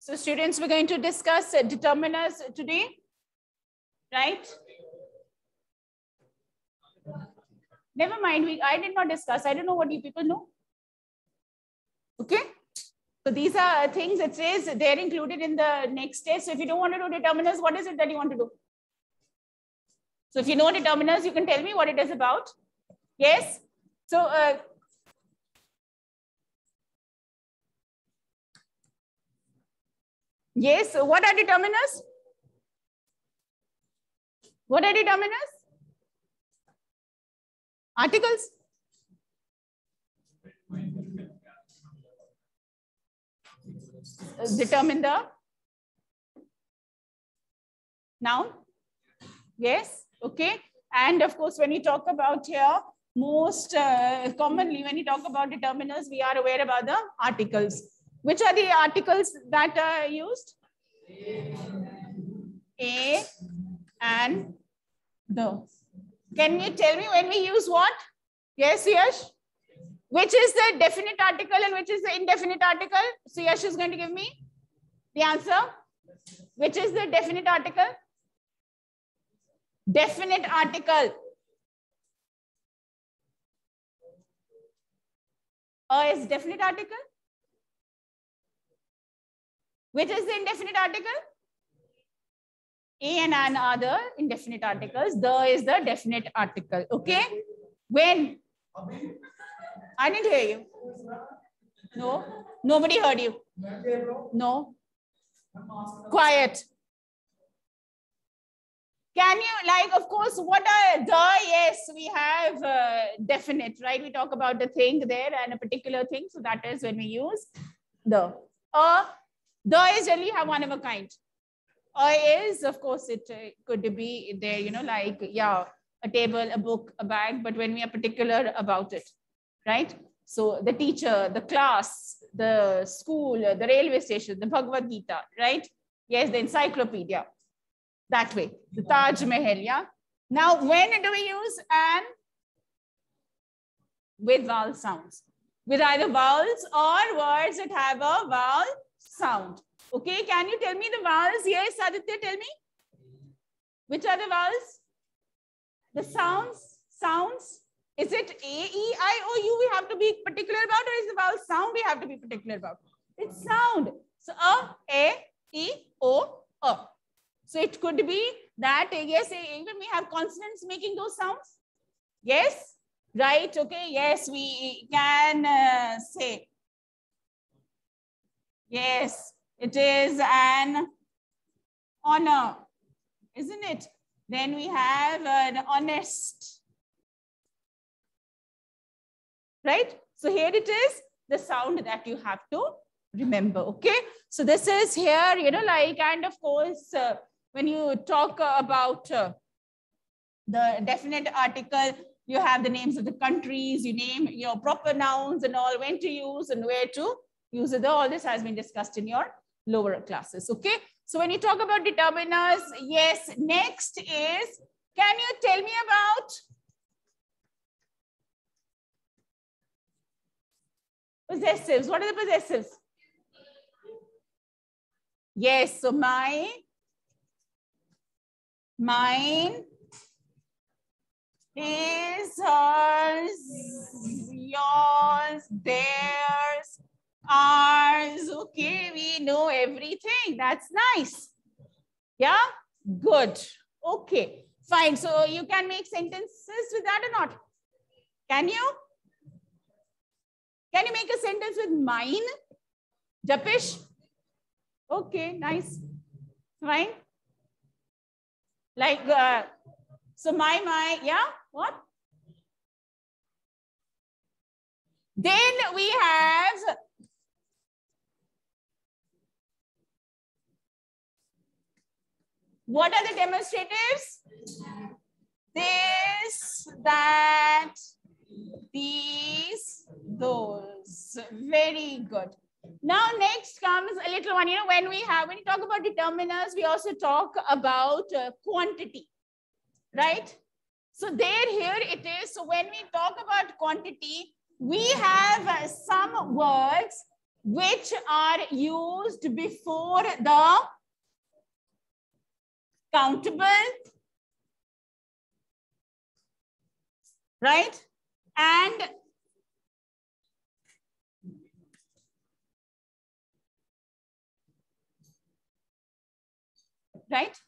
So students, we're going to discuss determiners today, right? Never mind, I did not discuss. I don't know what you people know. Okay. So these are things it says they're included in the next test. So if you don't want to do determiners, what is it that you want to do? So if you know determiners, you can tell me what it is about. Yes. So yes. So what are determiners? What are determiners? Articles. Determine the noun. Yes. Okay. And of course, when you talk about here, most commonly when you talk about determiners, we are aware about the articles. Which are the articles that are used? A and the. Can you tell me when we use what? Yes, Yash. Which is the definite article and which is the indefinite article? So Yash is going to give me the answer. Which is the definite article? Definite article. Is definite article? Which is the indefinite article? A and an are the indefinite articles. The is the definite article. Okay. When? I didn't hear you. No. Nobody heard you. No. Quiet. Can you, like, of course, what are the? Yes, we have definite, right? We talk about the thing there and a particular thing. So that is when we use the. The is generally have one of a kind. Is, of course, it could be there, you know, like, yeah, a table, a book, a bag, but when we are particular about it, right? So the teacher, the class, the school, the railway station, the Bhagavad Gita, right? Yes, the encyclopedia. That way, the Taj Mahal, yeah. Now, when do we use an? With vowel sounds. With either vowels or words that have a vowel sound. Okay, can you tell me the vowels? Yes, Aditya, tell me. Which are the vowels? The sounds. Is it A, E, I, O, U we have to be particular about, or is the vowel sound we have to be particular about? It's sound. So A, E, O, A. So it could be that, yes, even we have consonants making those sounds. Yes, right, okay, yes, we can say. Yes, it is an honor, isn't it? Then we have an honest. Right? So here it is, the sound that you have to remember, okay? So this is here, you know, like, and of course, when you talk about the definite article, you have the names of the countries, you name your proper nouns and all, when to use and where to use it. All this has been discussed in your lower classes, okay? So when you talk about determiners, yes, next is, can you tell me about possessives? What are the possessives? Yes, so mine, his, hers, yours, theirs, ours. Okay, we know everything. That's nice. Yeah, good. Okay, fine. So you can make sentences with that or not? Can you? Can you make a sentence with mine? Japish? Okay, nice. Fine. Like, so my, yeah, what? Then we have what are the demonstratives? This, that, these, those. Very good. Now, next comes a little one. You know, when you talk about determiners, we also talk about quantity, right? So here it is. So when we talk about quantity, we have some words which are used before the countable, right? And right?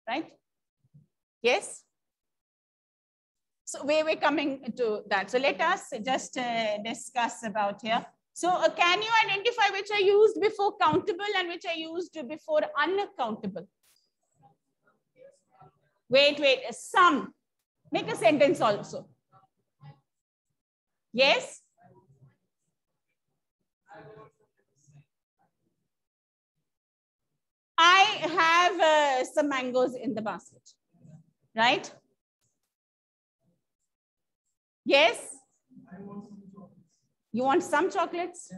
Right? Yes. So we're coming to that. So let us just discuss about here. So can you identify which are used before countable and which are used before uncountable? Wait, some. Make a sentence also. Yes? I have some mangoes in the basket, right? Yes? You want some chocolates?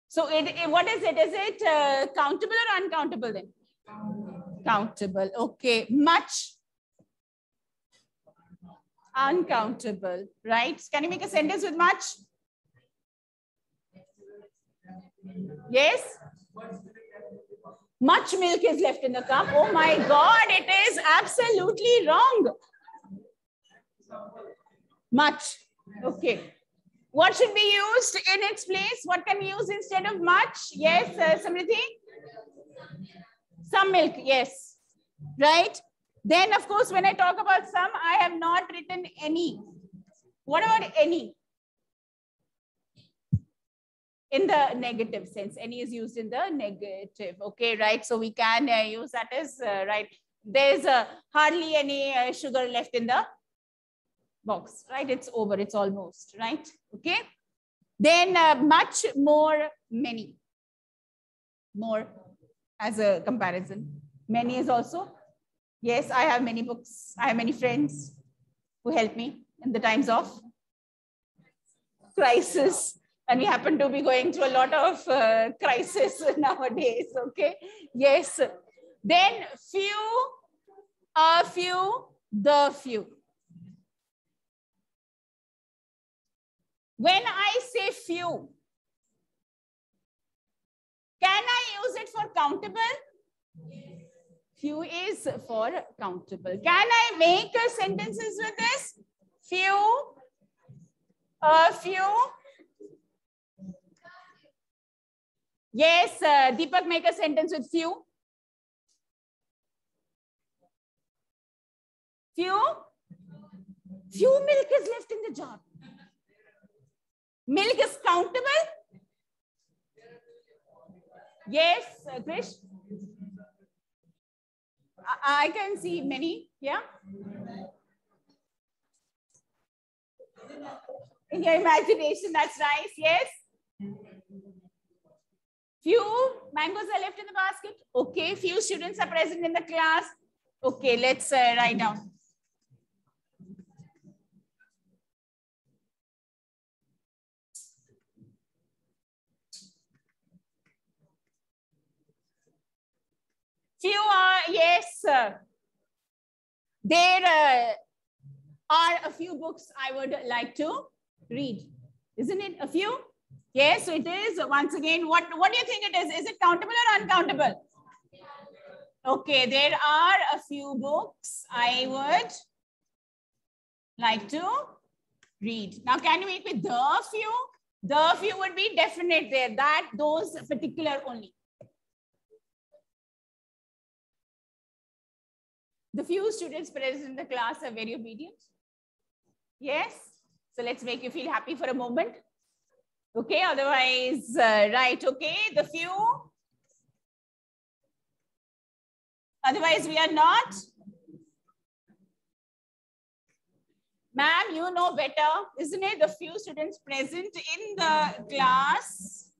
So what is it? Is it countable or uncountable then? Countable. Okay. Much. Uncountable, right? Can you make a sentence with much? Yes? Much milk is left in the cup. Oh my God, it is absolutely wrong. Much. Okay. What should be used in its place? What can we use instead of much? Yes, Samriddhi? Some milk, yes. Right? Then, of course, when I talk about some, I have not written any. What about any? In the negative sense. Any is used in the negative. Okay, right? So we can use that as, right? There's hardly any sugar left in the box, right? It's over. It's almost, right? Okay. Then much, more, many. More as a comparison. Many is also. Yes, I have many books. I have many friends who help me in the times of crisis. And we happen to be going through a lot of crisis nowadays. Okay. Yes. Then few, a few, the few. When I say few, can I use it for countable? Few is for countable. Can I make sentences with this? Few, a few. Yes, Deepak, make a sentence with few. Few milk is left in the jar. Milk is countable. Yes, Krish. I can see many. Yeah. In your imagination, that's nice. Yes. Few mangoes are left in the basket. Okay. Few students are present in the class. Okay. Let's write down. Few are, yes. There are a few books I would like to read. Isn't it a few? Yes, so it is. Once again, what do you think it is? Is it countable or uncountable? Okay, there are a few books I would like to read. Now, can you make with the few? The few would be definite there, that those particular only. The few students present in the class are very obedient. Yes. So let's make you feel happy for a moment. Okay. Otherwise, right. Okay. The few. Otherwise, we are not. Ma'am, you know better, isn't it? The few students present in the class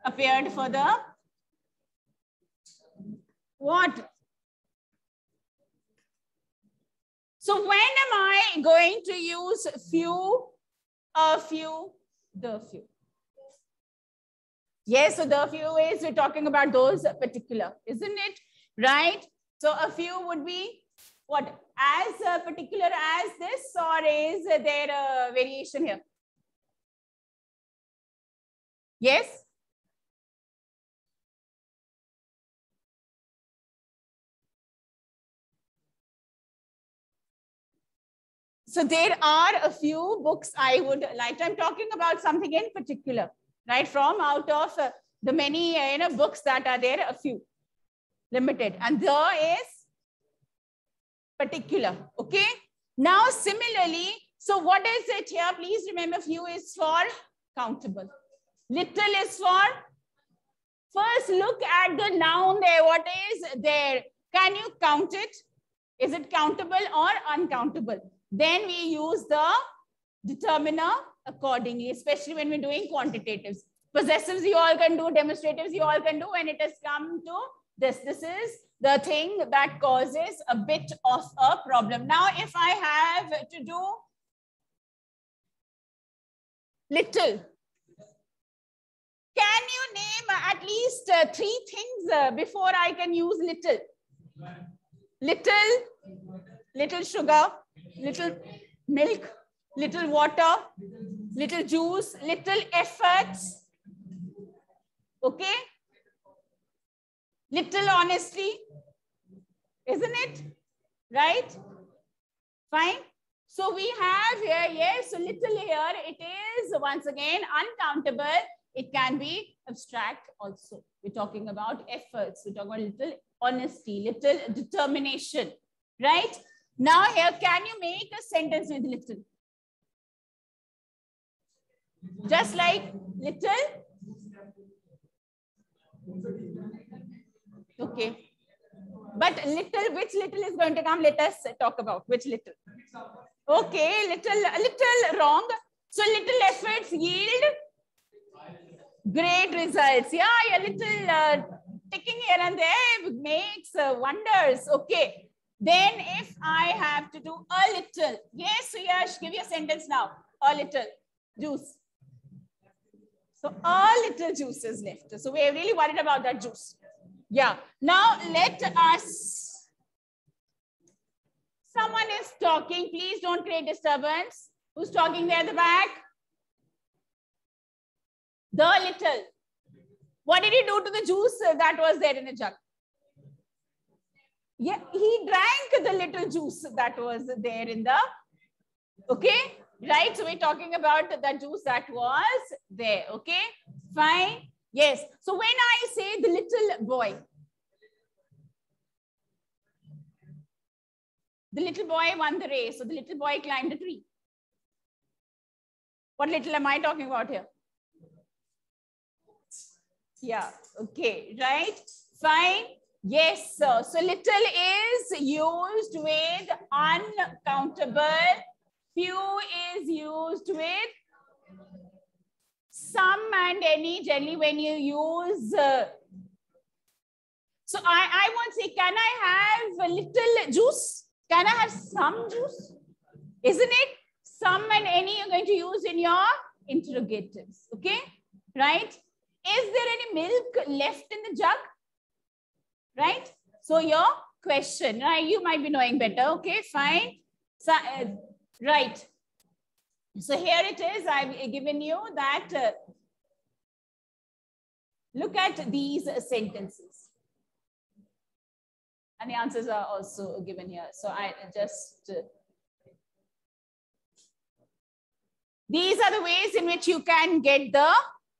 Appeared for the what? So when am I going to use few, a few, the few? Yes, so the few is we're talking about those particular, isn't it? Right? So a few would be what? As particular as this, or is there a variation here? Yes? So there are a few books I would like. I'm talking about something in particular, right? From out of the many books that are there, a few, limited, and there is particular. Okay. Now similarly, so what is it here? Please remember, few is for countable. Little is for. First, look at the noun there. What is there? Can you count it? Is it countable or uncountable? Then we use the determiner accordingly, especially when we're doing quantitatives. Possessives you all can do, demonstratives you all can do, when it has come to this. This is the thing that causes a bit of a problem. Now, if I have to do little, can you name at least 3 things before I can use little? Little sugar, little milk, little water, little juice, little efforts, okay? Little honesty, isn't it? Right? Fine. So we have here, yes, so little here, it is once again uncountable. It can be abstract also. We're talking about efforts. We're talking about little honesty, little determination, right? Now here, can you make a sentence with little? Just like little? Okay. But little, which little is going to come? Let us talk about which little. Okay, little wrong. So little efforts yield great results. Yeah, a little ticking here and there makes wonders. Okay. Then if I have to do a little, yes, Suyash, give your sentence now. A little juice. So a little juice is left. So we're really worried about that juice. Yeah. Now let us. Someone is talking. Please don't create disturbance. Who's talking there at the back? The little. What did he do to the juice that was there in the jug? Yeah, he drank the little juice that was there in the, okay, right? So we're talking about the juice that was there, okay? Fine. Yes. So when I say the little boy, the little boy won the race. So the little boy climbed a tree. What little am I talking about here? Yeah. Okay. Right. Fine. Yes, sir. So little is used with uncountable. Few is used with some and any. Generally, when you use. So I won't say, can I have a little juice? Can I have some juice? Isn't it? Some and any you're going to use in your interrogatives. Okay. Right. Is there any milk left in the jug? Right? So your question, right? You might be knowing better. Okay, fine. So, right. So here it is. I've given you that. Look at these sentences. And the answers are also given here. So I just... these are the ways in which you can get the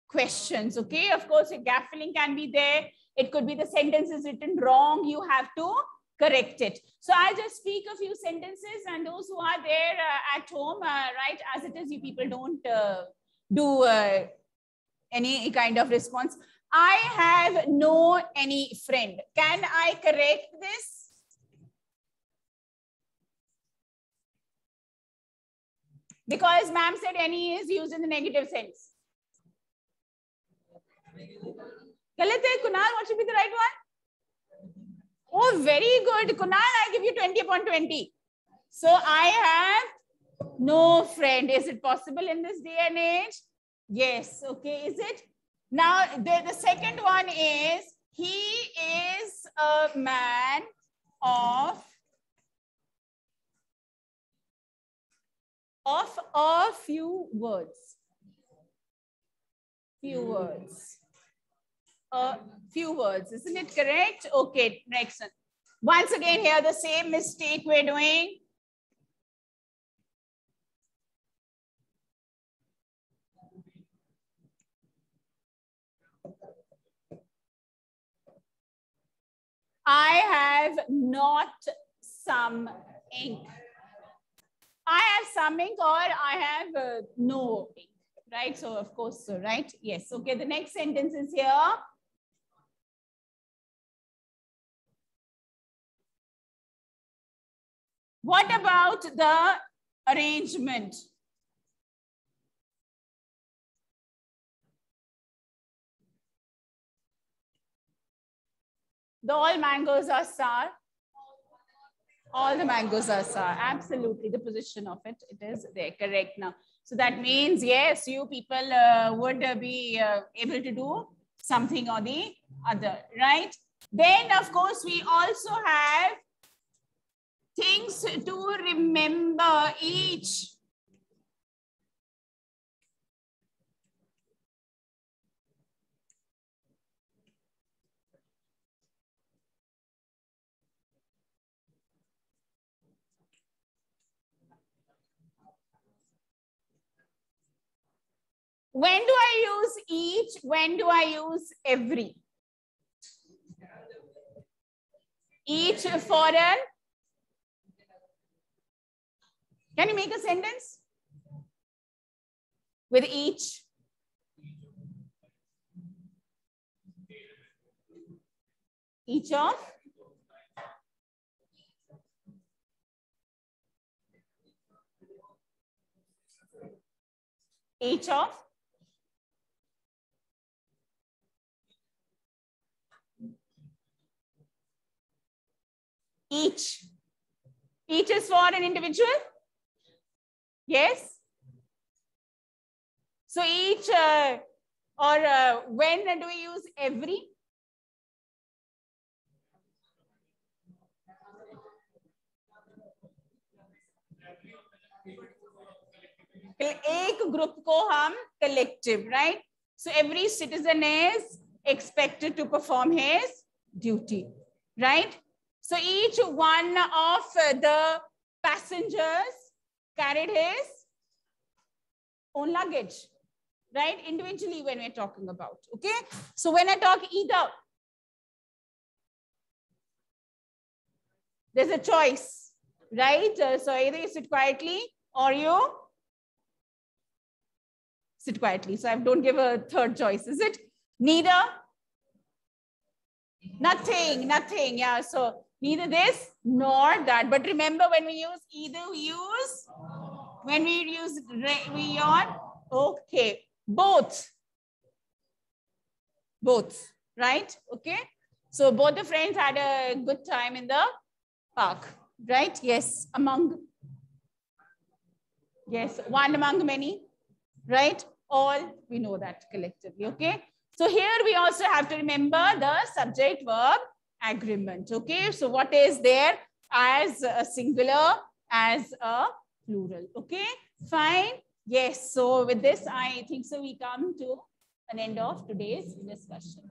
questions. Okay, of course, your gap filling can be there. It could be the sentence is written wrong. You have to correct it. So I'll just speak a few sentences, and those who are there at home, right, as it is, you people don't do any kind of response. I have no any friend. Can I correct this? Because ma'am said any is used in the negative sense. Galat hai, Kunal, what should be the right one? Oh, very good. Kunal, I give you 20 upon 20. So I have no friend. Is it possible in this day and age? Yes. Okay. Is it? Now, the second one is, he is a man of a few words. Few words. Few words. Isn't it correct? Okay. Next one. Once again, here the same mistake we're doing. I have not some ink. I have some ink, or I have no ink, right? So of course, so right? Yes. Okay. The next sentence is here. What about the arrangement? The all mangoes are sour. All the mangoes are sour. Absolutely. The position of it is there. Correct now. So that means, yes, you people would be able to do something or the other, right? Then, of course, we also have things to remember each. When do I use each? When do I use every? Each for an. Can you make a sentence with each? Each of. Each of. Each. Each is for an individual. Yes. So each when do we use every? एक group को हम collective, right? So every citizen is expected to perform his duty, right? So each one of the passengers carried his own luggage, right? Individually when we're talking about, okay? So when I talk either, there's a choice, right? So either you sit quietly or you sit quietly. So I don't give a third choice, is it? Neither, nothing, nothing. Yeah, so neither this nor that. But remember, when we use either, we use, when we use, we on, okay, both, right? Okay. So both the friends had a good time in the park, right? Yes, yes, one among many, right? All, we know that collectively, okay? So here we also have to remember the subject verb agreement, okay? So what is there as a singular, as a plural, okay? Fine. Yes, so with this, I think so we come to an end of today's discussion.